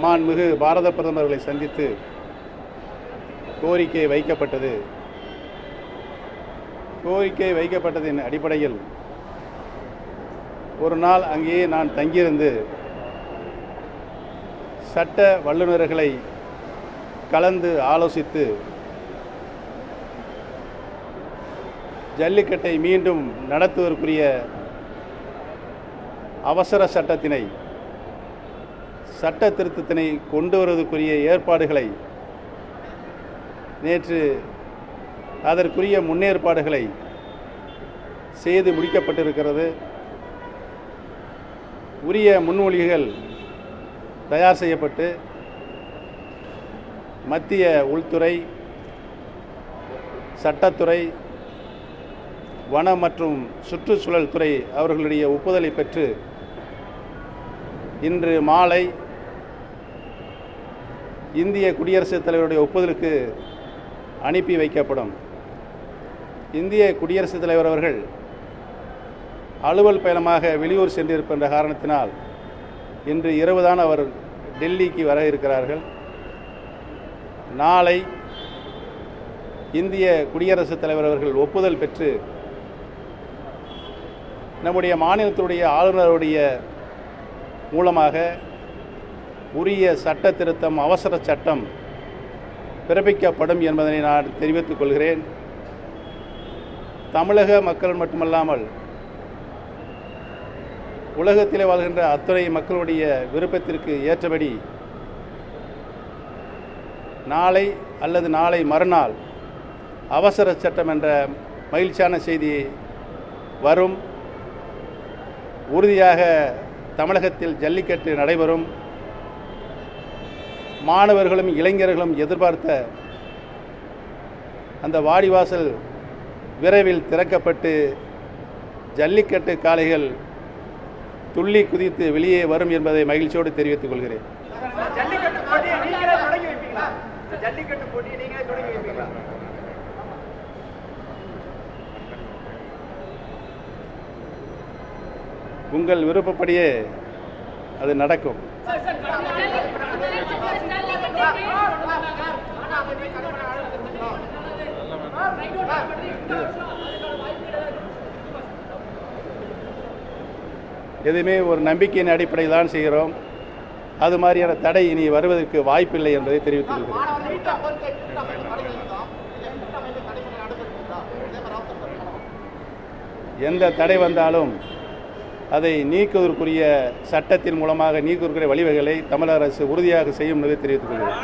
மாண்புமிகு பாரத பிரதமர்களை சந்தித்து கோரிக்கை வைக்கப்பட்டது. கோரிக்கை வைக்கப்பட்டதின் அடிப்படையில் ஒரு நாள் அங்கேயே நான் தங்கியிருந்து சட்ட வல்லுநர்களை கலந்து ஆலோசித்து ஜல்லிக்கட்டை மீண்டும் நடத்துவதற்குரிய அவசர சட்டத்தினை சட்ட திருத்தத்தினை கொண்டு வருவதற்குரிய ஏற்பாடுகளை நேற்று அதற்குரிய முன்னேற்பாடுகளை செய்து முடிக்கப்பட்டிருக்கிறது. உரிய முன்மொழிகள் தயார் செய்யப்பட்டு மத்திய உள்துறை, சட்டத்துறை, வன மற்றும் சுற்றுச்சூழல் துறை அவர்களுடைய ஒப்புதலை பெற்று இன்று மாலை இந்திய குடியரசுத் தலைவருடைய ஒப்புதலுக்கு அனுப்பி வைக்கப்படும். இந்திய குடியரசுத் தலைவர் அவர்கள் அலுவல் பயணமாக வெளியூர் சென்றிருக்கின்ற காரணத்தினால் இன்று இரவுதான் அவர் டெல்லிக்கு வர இருக்கிறார்கள். நாளை இந்திய குடியரசுத் தலைவர் அவர்கள் ஒப்புதல் பெற்று நம்முடைய மாநிலத்துடைய ஆளுநருடைய மூலமாக உரிய சட்ட திருத்தம், அவசர சட்டம் பிறப்பிக்கப்படும் என்பதனை நான் தெரிவித்துக் கொள்கிறேன். தமிழக மக்கள் மட்டுமல்லாமல் உலகத்திலே வாழ்கின்ற அத்தனை மக்களுடைய விருப்பத்திற்கு ஏற்றபடி நாளை அல்லது நாளை மறுநாள் அவசர சட்டம் என்ற மகிழ்ச்சியான செய்தி வரும். உறுதியாக தமிழகத்தில் ஜல்லிக்கட்டு நடைபெறும். மாணவர்களும் இளைஞர்களும் எதிர்பார்த்த அந்த வாடிவாசல் விரைவில் திறக்கப்பட்டு ஜல்லிக்கட்டு காளைகள் துள்ளி குதித்து வெளியே வரும் என்பதை மகிழ்ச்சியோடு தெரிவித்துக் கொள்கிறேன். உங்கள் விருப்பப்படியே அது நடக்கும். எதுவுமே ஒரு நம்பிக்கையின் அடிப்படையில் தான் செய்கிறோம். அது மாதிரியான தடை இனி வருவதற்கு வாய்ப்பில்லை என்பதை தெரிவித்துக் கொள்கிறேன். எந்த தடை வந்தாலும் அதை நீக்குவதற்குரிய சட்டத்தின் மூலமாக நீக்குவதற்குரிய வழிவகைகளை தமிழக அரசு உறுதியாக செய்யும் என்பதை தெரிவித்துக் கொள்கிறேன்.